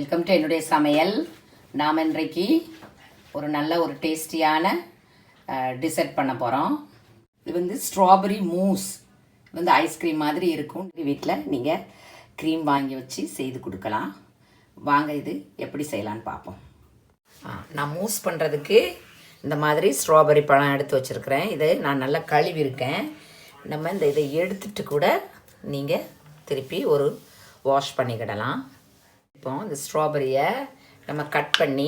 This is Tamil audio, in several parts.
வெல்கம் டு என்னுடைய சமையல். நாம் இன்றைக்கு ஒரு நல்ல ஒரு டேஸ்டியான டிசர்ட் பண்ண போகிறோம். இது வந்து ஸ்ட்ராபெரி மூஸ். இது வந்து ஐஸ்கிரீம் மாதிரி இருக்கும். வீட்டில் நீங்கள் க்ரீம் வாங்கி வச்சு செய்து கொடுக்கலாம். வாங்க இது எப்படி செய்யலான்னு பார்ப்போம். நான் மூஸ் பண்ணுறதுக்கு இந்த மாதிரி ஸ்ட்ராபெரி பழம் எடுத்து வச்சுருக்கிறேன். இதை நான் நல்லா கழுவிருக்கேன். நம்ம இதை எடுத்துட்டு கூட நீங்கள் திருப்பி ஒரு வாஷ் பண்ணிக்கிடலாம். இப்போ இந்த ஸ்ட்ராபெரியை நம்ம கட் பண்ணி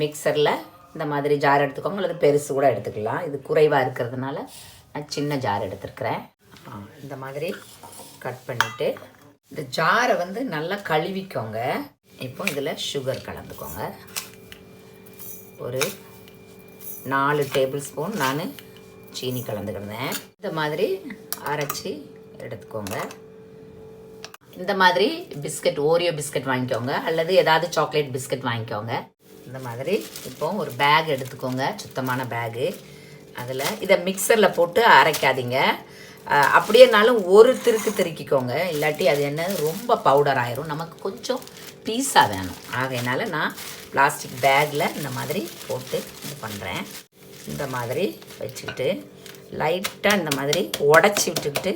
மிக்சரில் இந்த மாதிரி ஜார் எடுத்துக்கோங்க, அல்லது பெருசு கூட எடுத்துக்கலாம். இது குறைவாக இருக்கிறதுனால நான் சின்ன ஜார் எடுத்துருக்கிறேன். இந்த மாதிரி கட் பண்ணிவிட்டு இந்த ஜாரை வந்து நல்லா கழுவிக்கோங்க. இப்போ இதில் சுகர் கலந்துக்கோங்க. ஒரு 4 டேபிள் ஸ்பூன் நான் சீனி கலந்துக்கிடுவேன். இந்த மாதிரி அரைச்சி எடுத்துக்கோங்க. இந்த மாதிரி பிஸ்கட், ஓரியோ பிஸ்கட் வாங்கிக்கோங்க, அல்லது ஏதாவது சாக்லேட் பிஸ்கட் வாங்கிக்கோங்க. இந்த மாதிரி இப்போ ஒரு பேக் எடுத்துக்கோங்க, சுத்தமான பேகு. அதில் இதை மிக்சரில் போட்டு அரைக்காதீங்க. அப்படியேனாலும் ஒரு திருக்கிக்கோங்க, இல்லாட்டி அது என்ன ரொம்ப பவுடர் ஆயிரும். நமக்கு கொஞ்சம் பீஸாக வேணும். ஆகையினால நான் பிளாஸ்டிக் பேக்கில் இந்த மாதிரி போட்டு இது பண்ணுறேன். இந்த மாதிரி வச்சுக்கிட்டு லைட்டாக இந்த மாதிரி உடச்சி விட்டுக்கிட்டு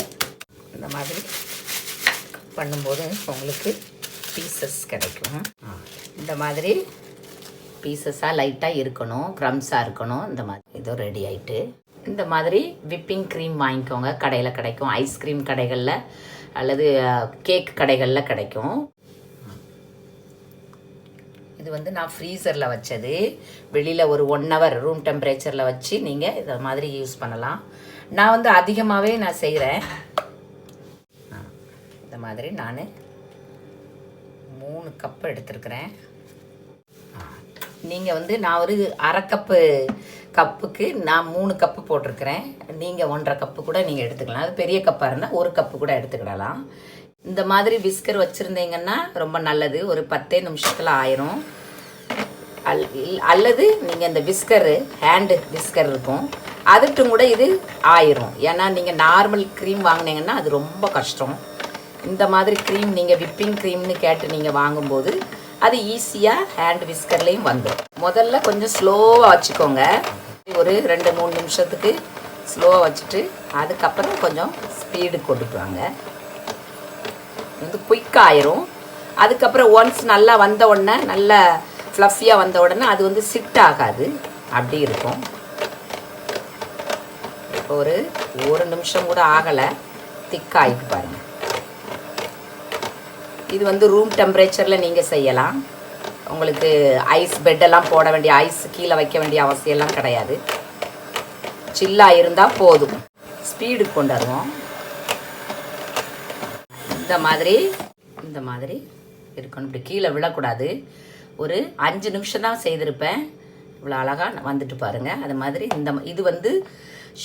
இந்த மாதிரி பண்ணும்போது உங்களுக்கு பீசஸ் கிடைக்கும். இந்த மாதிரி பீசஸாக லைட்டாக இருக்கணும், க்ரம்ஸாக இருக்கணும். இந்த மாதிரி இதோ ரெடி ஆகிட்டு இந்த மாதிரி விப்பிங் க்ரீம் வாங்கிக்கோங்க. கடையில் கிடைக்கும், ஐஸ்கிரீம் கடைகளில் அல்லது கேக் கடைகளில் கிடைக்கும். இது வந்து நான் ஃப்ரீசரில் வச்சது. வெளியில் ஒரு 1 hour ரூம் டெம்பரேச்சரில் வச்சு நீங்கள் இதை மாதிரி யூஸ் பண்ணலாம். நான் வந்து அதிகமாகவே நான் செய்கிறேன். இந்த மாதிரி நான் 3 கப்பு எடுத்துருக்கிறேன். நீங்கள் வந்து நான் ஒரு அரை கப்புக்கு நான் 3 கப்பு போட்டிருக்கிறேன். நீங்கள் 1.5 கப்பு கூட நீங்கள் எடுத்துக்கலாம். அது பெரிய கப்பாக இருந்தால் 1 கப்பு கூட எடுத்துக்கிடலாம். இந்த மாதிரி விஸ்கர் வச்சுருந்தீங்கன்னா ரொம்ப நல்லது. ஒரு 10 நிமிஷத்தில் ஆயிரும். அல்லது நீங்கள் இந்த விஸ்கரு, ஹேண்டு விஸ்கர் இருக்கும், அதுட்டும் கூட இது ஆயிரும். ஏன்னா நீங்கள் நார்மல் க்ரீம் வாங்கினீங்கன்னா அது ரொம்ப கஷ்டம். இந்த மாதிரி க்ரீம் நீங்கள் விப்பிங் க்ரீம்னு கேட்டு நீங்கள் வாங்கும்போது அது ஈஸியாக ஹேண்ட் விஸ்கர்லேயும் வந்துடும். முதல்ல கொஞ்சம் ஸ்லோவாக வச்சுக்கோங்க. ஒரு 2-3 நிமிஷத்துக்கு ஸ்லோவாக வச்சுட்டு அதுக்கப்புறம் கொஞ்சம் ஸ்பீடு கொண்டுட்டு வாங்க. வந்து குயிக்காக ஆயிரும். அதுக்கப்புறம் ஒன்ஸ் நல்லா வந்த உடனே, நல்லா ஃப்ளஃபியாக வந்த உடனே அது வந்து சிட் ஆகாது, அப்படி இருக்கும். இப்போ ஒரு 1 நிமிஷம் கூட ஆகலை, திக்காகிட்டு பாருங்கள். இது வந்து ரூம் டெம்பரேச்சரில் நீங்கள் செய்யலாம். உங்களுக்கு ஐஸ் பெட்டெல்லாம் போட வேண்டிய, ஐஸ் கீழே வைக்க வேண்டிய அவசியம்லாம் கிடையாது. சில்லாக இருந்தால் போதும். ஸ்பீடு கொண்டு வருவோம். இந்த மாதிரி இருக்கணும். இப்படி கீழே விழக்கூடாது. ஒரு 5 நிமிஷம் தான் செய்திருப்பேன். இவ்வளோ அழகாக வந்துட்டு பாருங்கள். அது மாதிரி இது வந்து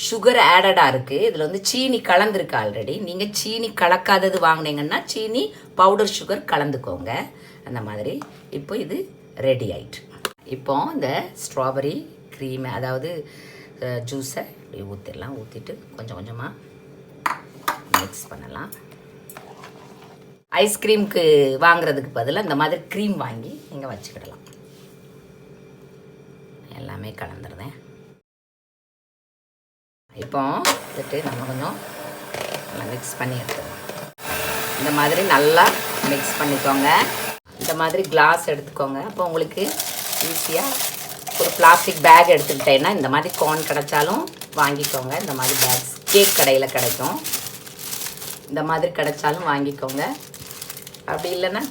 சுகர் ஆடடாக இருக்குது. இதில் வந்து சீனி கலந்துருக்கு ஆல்ரெடி. நீங்கள் சீனி கலக்காதது வாங்கினீங்கன்னா சீனி பவுடர் சுகர் கலந்துக்கோங்க. அந்த மாதிரி இப்போ இது ரெடி ஆயிட்டு. இப்போ இந்த ஸ்ட்ராபெரி க்ரீமை, அதாவது ஜூஸை இப்படி ஊற்றிடலாம். ஊற்றிட்டு கொஞ்சம் கொஞ்சமாக மிக்ஸ் பண்ணலாம். ஐஸ்கிரீமுக்கு வாங்குறதுக்கு பதிலாக இந்த மாதிரி க்ரீம் வாங்கி நீங்கள் வச்சுக்கிடலாம். எல்லாமே கலந்துருந்தேன். இப்போ வந்துட்டு நம்ம கொஞ்சம் மிக்ஸ் பண்ணி எடுத்துக்கலாம். இந்த மாதிரி நல்லா மிக்ஸ் பண்ணிக்கோங்க. இந்த மாதிரி கிளாஸ் எடுத்துக்கோங்க. அப்போ உங்களுக்கு ஈஸியாக ஒரு பிளாஸ்டிக் பேக் எடுத்துக்கிட்டேன்னா இந்த மாதிரி கோன் கிடைச்சாலும் வாங்கிக்கோங்க. இந்த மாதிரி பேக்ஸ் கேக் கடையில் கிடைக்கும். இந்த மாதிரி கிடைச்சாலும் வாங்கிக்கோங்க. அப்படி இல்லைன்னா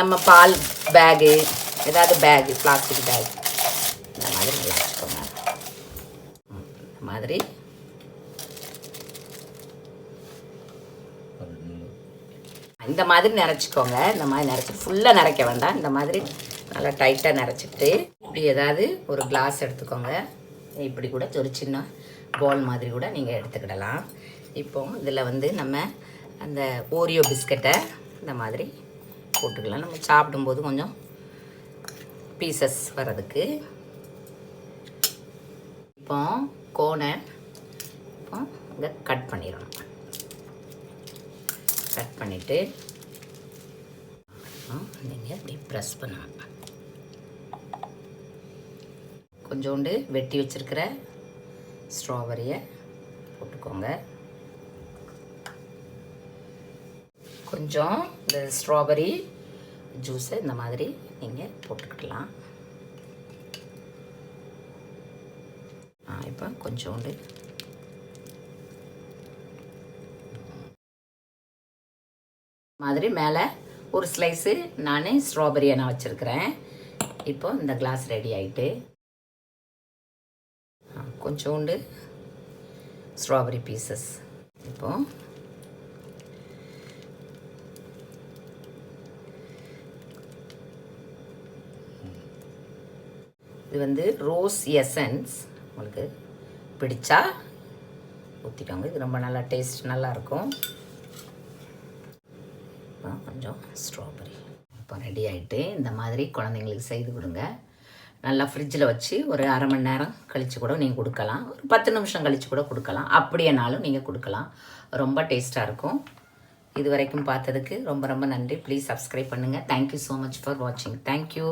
நம்ம பால் பேகு, ஏதாவது பேகு, பிளாஸ்டிக் பேக் இந்த மாதிரி நல்லா வச்சுக்கோங்க. இந்த மாதிரி இந்த மாதிரி நிறச்சிக்கோங்க. இந்த மாதிரி நிறச்சி ஃபுல்லாக நிறக்க வேண்டாம். இந்த மாதிரி நல்லா டைட்டாக நிறச்சிட்டு இப்படி ஏதாவது ஒரு கிளாஸ் எடுத்துக்கோங்க. இப்படி கூட ஒரு சின்ன பால் மாதிரி கூட நீங்கள் எடுத்துக்கிடலாம். இப்போ இதில் வந்து நம்ம அந்த ஓரியோ பிஸ்கட்டை இந்த மாதிரி போட்டுக்கலாம். நம்ம சாப்பிடும்போது கொஞ்சம் பீசஸ் வர்றதுக்கு. இப்போ கோனை இப்போ இங்கே கட் பண்ணிடணும். கட் பண்ணிவிட்டு நீங்கள் இப்படி ப்ரெஸ் பண்ணணும். கொஞ்சோண்டு வெட்டி வச்சுருக்கிற ஸ்ட்ராபெரியை போட்டுக்கோங்க. கொஞ்சம் இந்த ஸ்ட்ராபெரி ஜூஸை இந்த மாதிரி நீங்கள் போட்டுக்கிடலாம். இப்போ கொஞ்சோண்டு மாதிரி மேலே ஒரு ஸ்லைஸு நான் ஸ்ட்ராபெரியை நான் வச்சுருக்கிறேன். இப்போ இந்த கிளாஸ் ரெடி ஆகிட்டு கொஞ்சோண்டு ஸ்ட்ராபெரி பீசஸ். இப்போ இது வந்து ரோஸ் எசன்ஸ், உங்களுக்கு பிடிச்சா ஊற்றிக்கோங்க. இது ரொம்ப நல்லா டேஸ்ட் நல்லாயிருக்கும். கொஞ்சம் ஸ்ட்ராபெரி இப்போ ரெடி ஆகிட்டு இந்த மாதிரி குழந்தைங்களுக்கு செய்து கொடுங்க. நல்லா ஃப்ரிட்ஜில் வச்சு ஒரு அரை மணி நேரம் கழித்து கூட நீங்கள் கொடுக்கலாம். ஒரு 10 நிமிஷம் கழித்து கூட கொடுக்கலாம். அப்படியேனாலும் நீங்கள் கொடுக்கலாம். ரொம்ப டேஸ்ட்டாக இருக்கும். இது வரைக்கும் பார்த்ததுக்கு ரொம்ப ரொம்ப நன்றி. ப்ளீஸ் சப்ஸ்கிரைப் பண்ணுங்கள். தேங்க்யூ ஸோ மச் ஃபார் வாட்சிங். தேங்க்யூ.